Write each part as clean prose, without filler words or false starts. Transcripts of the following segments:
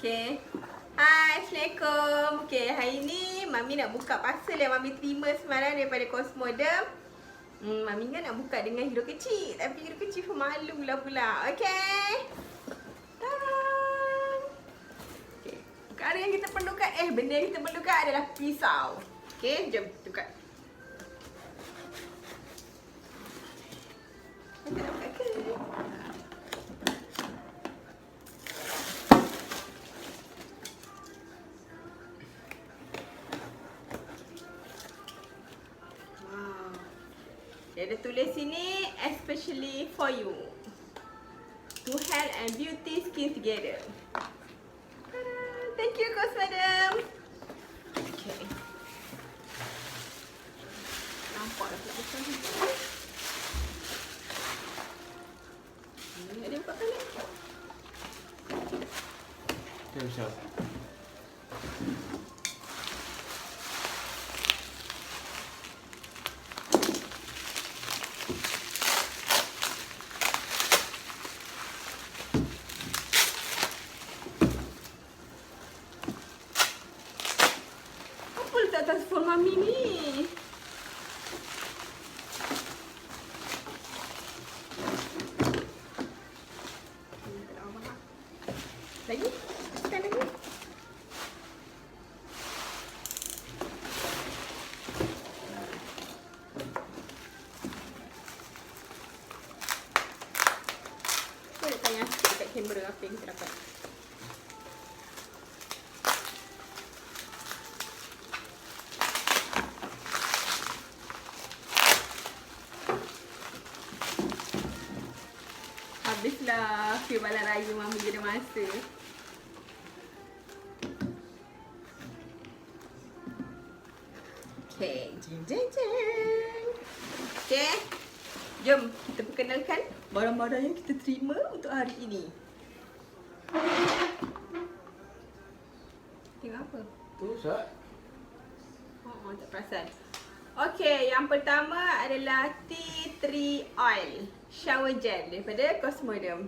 Okay. Hai, Assalamualaikum. Okay, hari ni Mami nak buka parcel yang Mami terima semalam daripada Cosmoderm. Mami kan nak buka dengan hero kecil, tapi hero kecil pun malu lah pula. Okay. Okay. Perkara yang kita perlukan, benda yang kita perlukan adalah pisau. Okay, jom kita buka. Kita nak buka ke? Dia ada tulis sini, especially for you, to health and beauty skin together. Thank you, Cosmoderm. Okay. Nampak dah pula besar ni. Dia buka kali. Okay, besar. Atas phone Mami ni. Lagi? Tekan lagi. Saya nak tanya dekat kamera apa yang kita dapat. Habislah firmalan raya Mami ada masa. Okay, jeng jeng jeng. Okay, jom kita perkenalkan barang-barang yang kita terima untuk hari ini. Tengok apa? Tu, Sat. Oh, tak perasan. Okay, yang pertama adalah tea tree oil shower gel daripada Cosmoderm.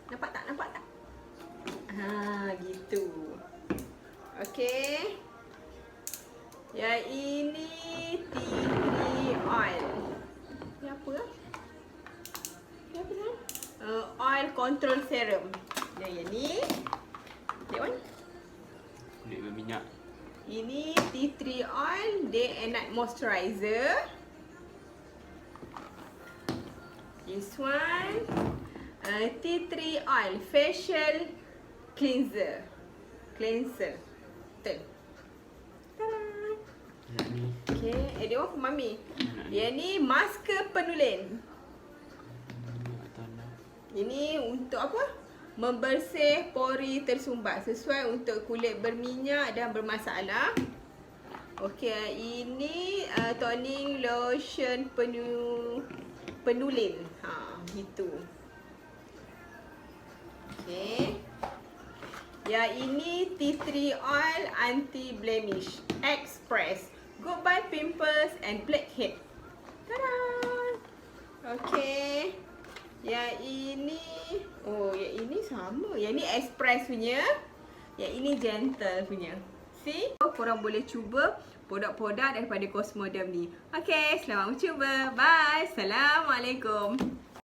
Nampak tak? Nampak tak? Ha, gitu. Okay. Yang ini tea tree oil. Ini apa lah? Ini apa lah? Oil control serum. Dan yang ni, that one. Kulit berminyak. Ini tea tree oil day and night moisturizer. This one tea tree oil facial cleanser. Betul. Okay, dia one for Mami. Dia ni masker penulin. Ini untuk apa? Membersih pori tersumbat, sesuai untuk kulit berminyak dan bermasalah. Okey, ini toning lotion penulin. Ha, gitu. Okey. Yang ini tea tree oil anti blemish express. Goodbye pimples and blackhead. Tada! Okey. Yang ini, yang ini sama. Yang ni express punya. Yang ini gentle punya. See? Korang boleh cuba produk-produk daripada Cosmoderm ni. Okay, selamat mencuba. Bye. Assalamualaikum.